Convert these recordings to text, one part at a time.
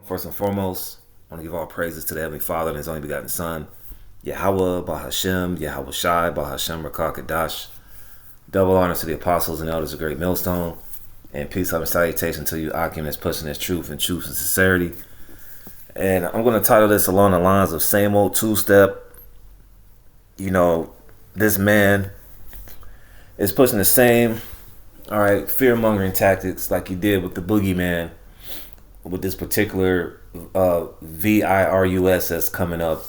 First and foremost, I want to give all praises to the Heavenly Father and His only begotten Son, Yahweh, Bahashem, Yahweh Shai, Bahashem Rakakadash. Double honor to the apostles and elders of Great Millstone. And peace, love, and salutation to you, Akim, that's pushing this truth and sincerity. And I'm going to title this along the lines of same old two-step. You know, this man is pushing the same, fear-mongering tactics like he did with the boogeyman, with this particular virus that's coming up.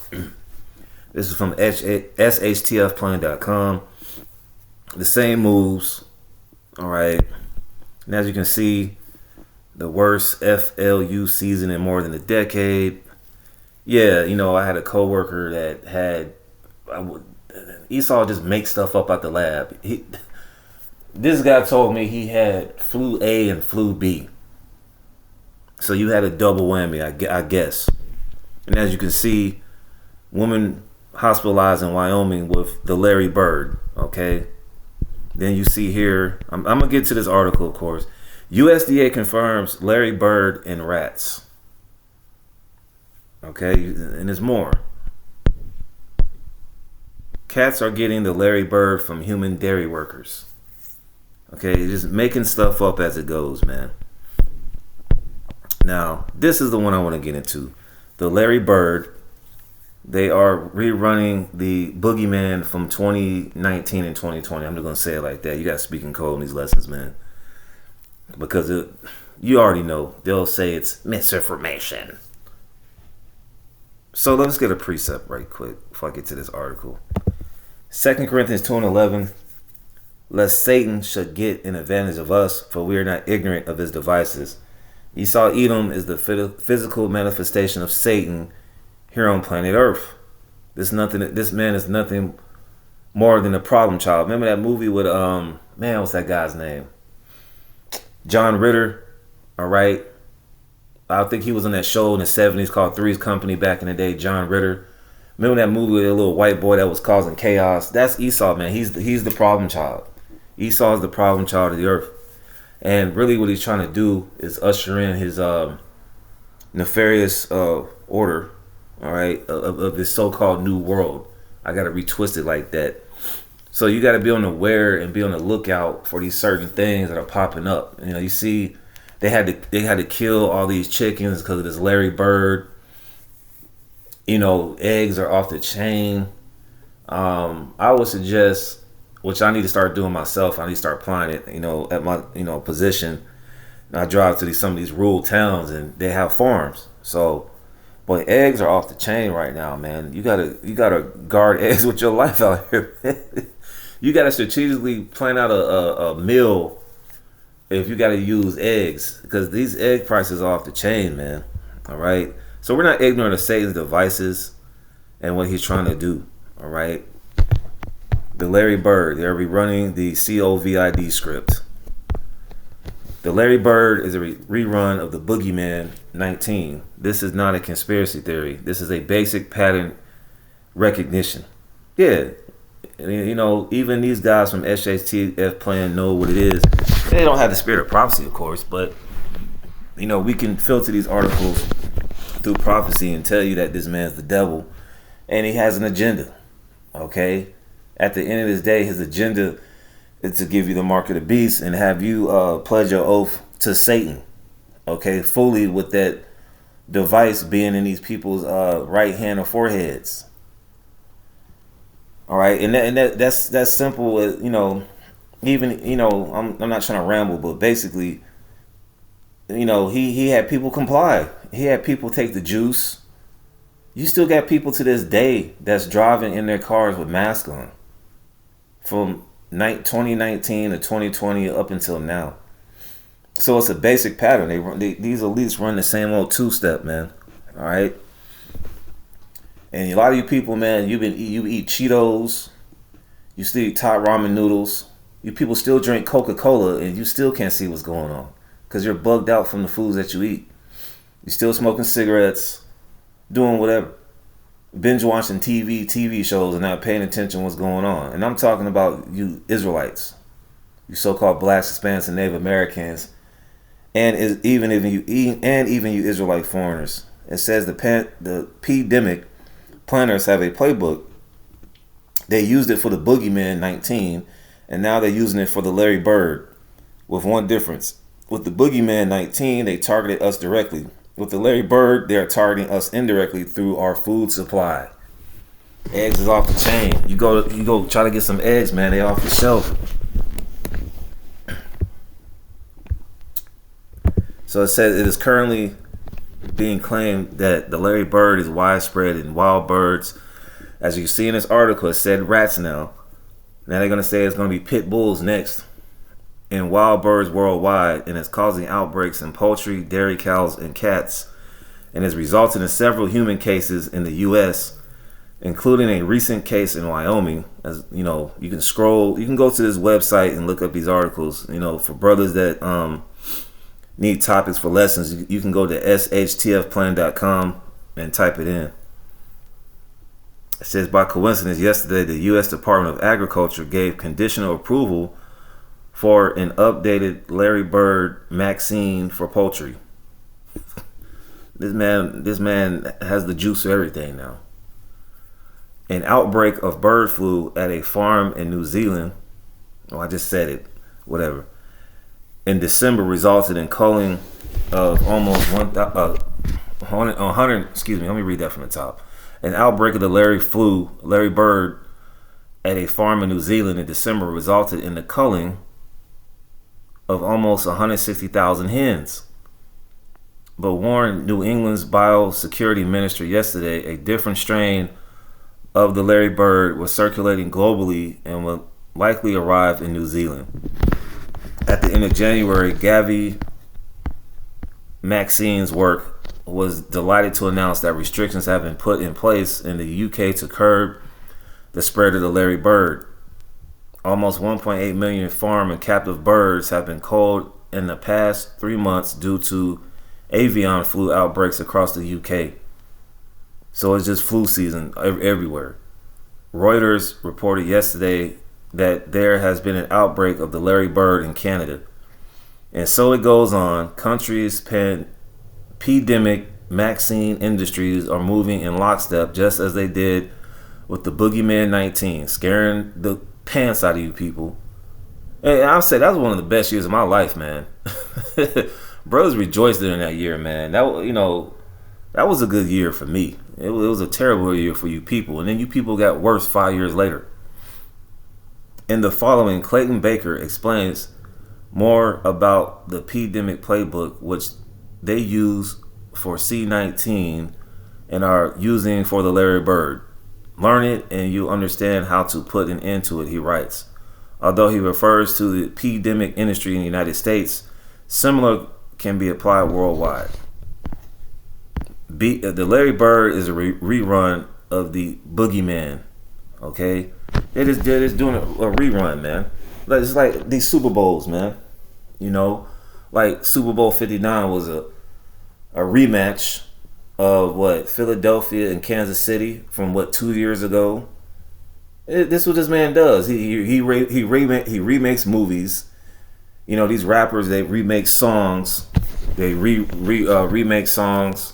This is from shtfplan.com. The same moves, all right. And as you can see, the worst FLU season in more than a decade. Yeah, I had a coworker that had Esau just make stuff up at the lab. This guy told me he had flu A and flu B. So you had a double whammy, I guess. And as you can see, woman hospitalized in Wyoming with the Larry Bird, okay? Then you see here, I'm going to get to this article, of course. USDA confirms Larry Bird in rats. Okay, and there's more. Cats are getting the Larry Bird from human dairy workers. Okay, just making stuff up as it goes, man. Now, this is the one I want to get into. The Larry Bird. They are rerunning the boogeyman from 2019 and 2020. I'm just going to say it like that. You got to speak in code in these lessons, man. Because you already know. They'll say it's misinformation. So let's get a precept right quick before I get to this article. 2 Corinthians 2:11. Lest Satan should get an advantage of us, for we are not ignorant of his devices. Esau Edom is the physical manifestation of Satan here on planet Earth. This man is nothing more than a problem child. Remember that movie with what's that guy's name? John Ritter. All right. I think he was on that show in the 70s called Three's Company back in the day. John Ritter. Remember that movie with a little white boy that was causing chaos? That's Esau, man. He's the problem child. Esau is the problem child of the earth. And really what he's trying to do is usher in his nefarious order, all right, of this so-called new world. I got to retwist it like that. So you got to be on the aware and be on the lookout for these certain things that are popping up. You see, they had to kill all these chickens because of this Larry Bird. Eggs are off the chain. I would suggest, which I need to start doing myself. I need to start applying it. At my position. And I drive to some of these rural towns and they have farms. So. Boy, eggs are off the chain right now, man. You gotta guard eggs with your life out here. You gotta strategically plan out a meal if you gotta use eggs, because these egg prices are off the chain, man. All right. So we're not ignorant of Satan's devices and what he's trying to do. All right. The Larry Bird, they're rerunning the COVID script. The Larry Bird is a rerun of the Boogeyman 19. This is not a conspiracy theory. This is a basic pattern recognition. Yeah. Even these guys from SHTF Plan know what it is. They don't have the spirit of prophecy, of course, but, we can filter these articles through prophecy and tell you that this man's the devil and he has an agenda. Okay? At the end of this day, his agenda is to give you the mark of the beast and have you pledge your oath to Satan, okay, fully, with that device being in these people's right hand or foreheads. All right, and that's simple. Even I'm not trying to ramble, but basically, he had people comply. He had people take the juice. You still got people to this day that's driving in their cars with masks on, from 2019 to 2020 up until now. So it's a basic pattern. These elites run the same old two-step, man. All right. And a lot of you people, man, you eat Cheetos, you still eat top ramen noodles. You people still drink Coca-Cola, and you still can't see what's going on because you're bugged out from the foods that you eat. You're still smoking cigarettes, doing whatever. Binge watching TV shows and not paying attention to what's going on. And I'm talking about you Israelites, you so-called blacks, Hispanics, and Native Americans, and is even you Israelite foreigners. It says the pandemic planners have a playbook. They used it for the Boogeyman 19, and now they're using it for the Larry Bird, with one difference. With the Boogeyman 19, they targeted us directly. With the Larry Bird, they are targeting us indirectly through our food supply. Eggs is off the chain. You go try to get some eggs, man. They off the shelf. So it says it is currently being claimed that the Larry Bird is widespread in wild birds. As you can see in this article, it said rats now. Now they're going to say it's going to be pit bulls next. In wild birds worldwide, and it's causing outbreaks in poultry, dairy cows, and cats, and has resulted in several human cases in the U.S., including a recent case in Wyoming. As you know, you can go to this website and look up these articles. You know, for brothers that need topics for lessons, you can go to shtfplan.com and type it in. It says, by coincidence, yesterday the U.S. Department of Agriculture gave conditional approval for an updated Larry Bird vaccine for poultry. This man has the juice for everything now. An outbreak of bird flu at a farm in New Zealand, I just said it, whatever, in December resulted in culling of almost 100, excuse me, let me read that from the top. An outbreak of the Larry Bird at a farm in New Zealand in December resulted in the culling of almost 160,000 hens. But warned New England's biosecurity minister yesterday a different strain of the Larry Bird was circulating globally and will likely arrive in New Zealand. At the end of January, Gavi Maxine's work was delighted to announce that restrictions have been put in place in the UK to curb the spread of the Larry Bird. Almost 1.8 million farm and captive birds have been culled in the past 3 months due to avian flu outbreaks across the UK. So it's just flu season everywhere. Reuters reported yesterday that there has been an outbreak of the Larry Bird in Canada. And so it goes on. Countries' pandemic vaccine industries are moving in lockstep, just as they did with the Boogeyman 19, scaring the pants out of you people. And I'll say that was one of the best years of my life, man. Brothers rejoiced during that year, man. That was a good year for me. It was a terrible year for you people, and then you people got worse 5 years later. In the following, Clayton Baker explains more about the pandemic playbook, which they use for C-19 and are using for the Larry Bird. Learn it and you'll understand how to put an end to it, he writes. Although he refers to the pandemic industry in the United States, similar can be applied worldwide. The Larry Bird is a rerun of the Boogeyman. Okay? They're just doing a rerun, man. It's like these Super Bowls, man. You know? Like Super Bowl 59 was a rematch of Philadelphia and Kansas City from 2 years ago. This is what this man does. He remakes movies. You know, these rappers, they remake songs. They remake songs,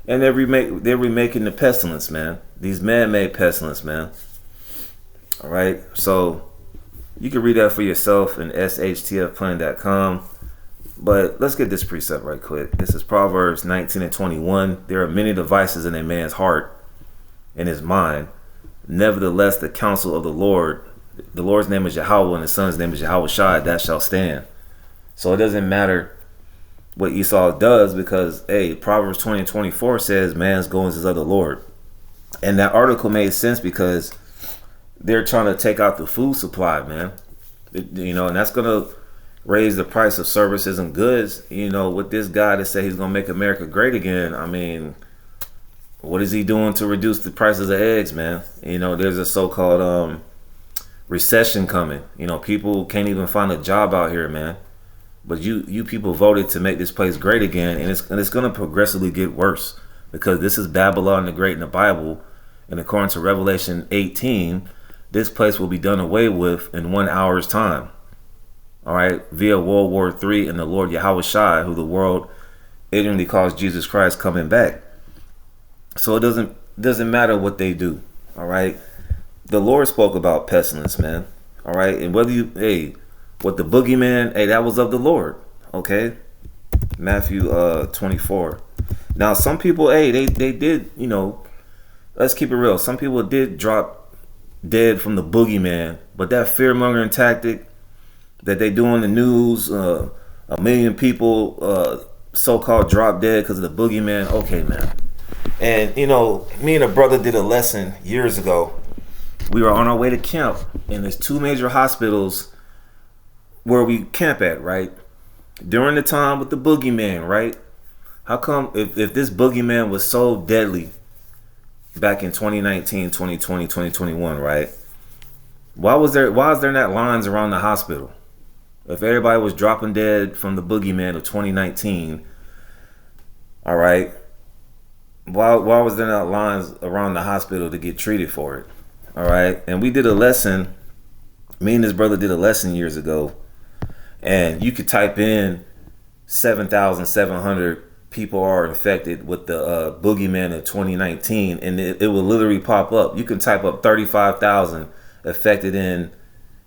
and they're remaking the pestilence, man. These man-made pestilence, man. All right, so you can read that for yourself in shtfplan.com. But let's get this precept right quick. This is Proverbs 19 and 21. There are many devices in a man's heart, in his mind. Nevertheless, the counsel of the Lord's name is Yahweh, and his son's name is Yahweh Shai, that shall stand. So it doesn't matter what Esau does, because, Proverbs 20 and 24 says man's goings is of the Lord. And that article made sense because they're trying to take out the food supply, man. You know, and that's going to raise the price of services and goods. You know, with this guy to say he's going to make America great again, I mean, what is he doing to reduce the prices of eggs, man? You know, there's a so-called recession coming. You know, people can't even find a job out here, man. But you people voted to make this place great again, and it's going to progressively get worse, because this is Babylon the Great in the Bible, and according to Revelation 18, this place will be done away with in 1 hour's time. all right, via World War III and the Lord Yahweh Shai, who the world ignorantly calls Jesus Christ, coming back. So it doesn't matter what they do, all right. The Lord spoke about pestilence, man, all right. And whether you, hey, what the boogeyman, hey, that was of the Lord, okay. Matthew 24. Now some people, hey, they did, let's keep it real. Some people did drop dead from the boogeyman, but that fear mongering tactic that they do on the news, a million people so-called drop dead because of the boogeyman. Okay, man. And me and a brother did a lesson years ago. We were on our way to camp, and there's two major hospitals where we camp at, right? During the time with the boogeyman, right? How come if this boogeyman was so deadly back in 2019, 2020, 2021, right? Why is there not lines around the hospital? If everybody was dropping dead from the boogeyman of 2019, all right, why was there not lines around the hospital to get treated for it? All right, and we did a lesson. Me and his brother did a lesson years ago, and you could type in 7,700 people are infected with the boogeyman of 2019, and it will literally pop up. You can type up 35,000 affected in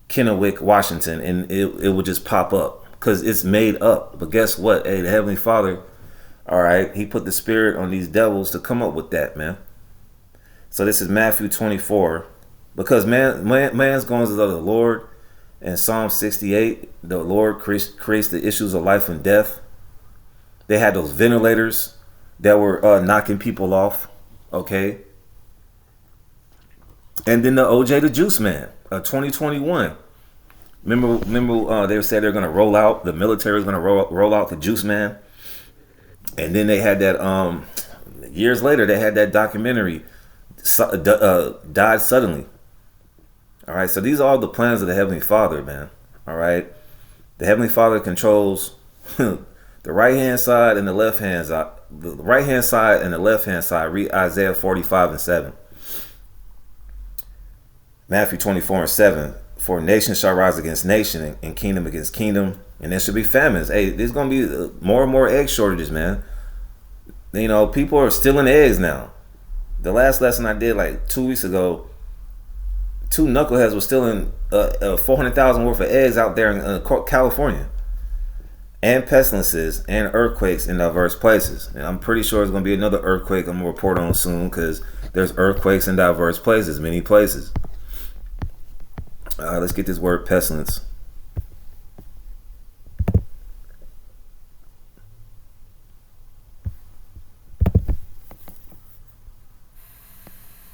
Kennewick, Washington, and it will just pop up because it's made up. But guess what? Hey, the Heavenly Father, all right, he put the spirit on these devils to come up with that, man. So this is Matthew 24. Because man's goings is of the Lord. And Psalm 68, the Lord creates the issues of life and death. They had those ventilators that were knocking people off. Okay. And then the OJ the Juice Man, 2021. Remember they said they're going to roll out, the military is going to roll out the Juice Man. And then they had that, years later, they had that documentary, Died Suddenly. All right, so these are all the plans of the Heavenly Father, man. All right. The Heavenly Father controls the right-hand side and the left-hand side. The right-hand side and the left-hand side. Read Isaiah 45:7. Matthew 24:7. For nation shall rise against nation and kingdom against kingdom. And there should be famines. Hey, there's going to be more and more egg shortages, man. People are stealing eggs now. The last lesson I did like 2 weeks ago, two knuckleheads were stealing 400,000 worth of eggs out there in California. And pestilences and earthquakes in diverse places. And I'm pretty sure there's going to be another earthquake I'm going to report on soon because there's earthquakes in diverse places, many places. Let's get this word pestilence.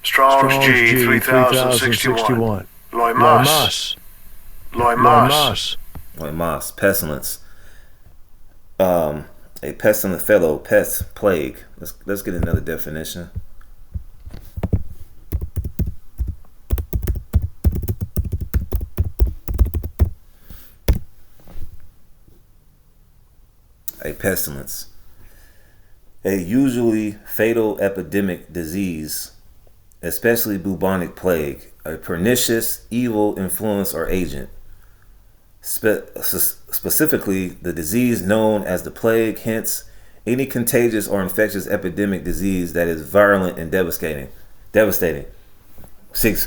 Strong's G 3061. Loimas. Pestilence. A pestilent fellow, pest, plague. Let's get another definition. A pestilence. A usually fatal epidemic disease, especially bubonic plague, a pernicious, evil influence or agent. Specifically, the disease known as the plague, hence any contagious or infectious epidemic disease that is virulent and devastating. 6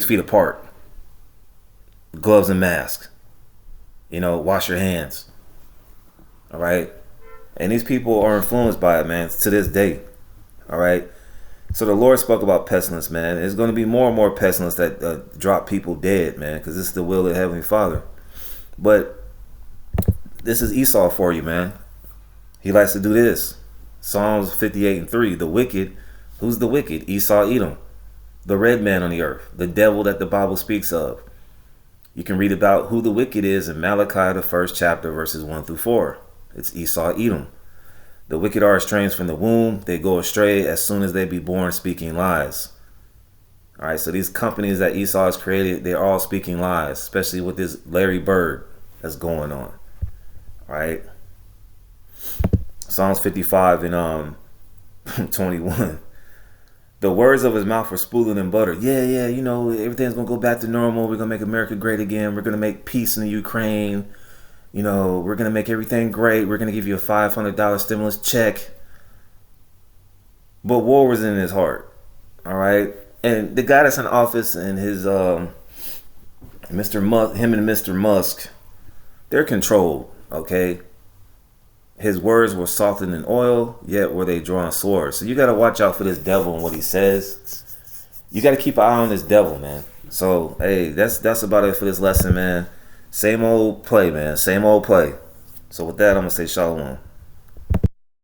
feet apart. Gloves and masks. Wash your hands. All right. And these people are influenced by it, man, to this day. All right. So the Lord spoke about pestilence, man. There's going to be more and more pestilence that drop people dead, man, because this is the will of the Heavenly Father. But this is Esau for you, man. He likes to do this. Psalms 58:3. The wicked. Who's the wicked? Esau, Edom. The red man on the earth. The devil that the Bible speaks of. You can read about who the wicked is in Malachi, the 1st chapter, verses 1-4. It's Esau, Edom. The wicked are estranged from the womb. They go astray as soon as they be born, speaking lies. All right, so these companies that Esau has created, they're all speaking lies, especially with this Larry Bird that's going on. All right. Psalms 55 and 21. The words of his mouth were smoother than butter. Yeah, yeah, you know, everything's gonna go back to normal. We're gonna make America great again. We're gonna make peace in the Ukraine. You know, we're gonna make everything great. We're gonna give you a $500 stimulus check. But war was in his heart. All right, and the guy that's in office and his Mr. Musk, him and Mr. Musk, they're controlled. Okay, his words were softer than oil, yet were they drawn swords. So you got to watch out for this devil and what he says. You got to keep an eye on this devil, man. So hey, that's about it for this lesson, man. Same old play, man. Same old play. So with that, I'm gonna say shalom.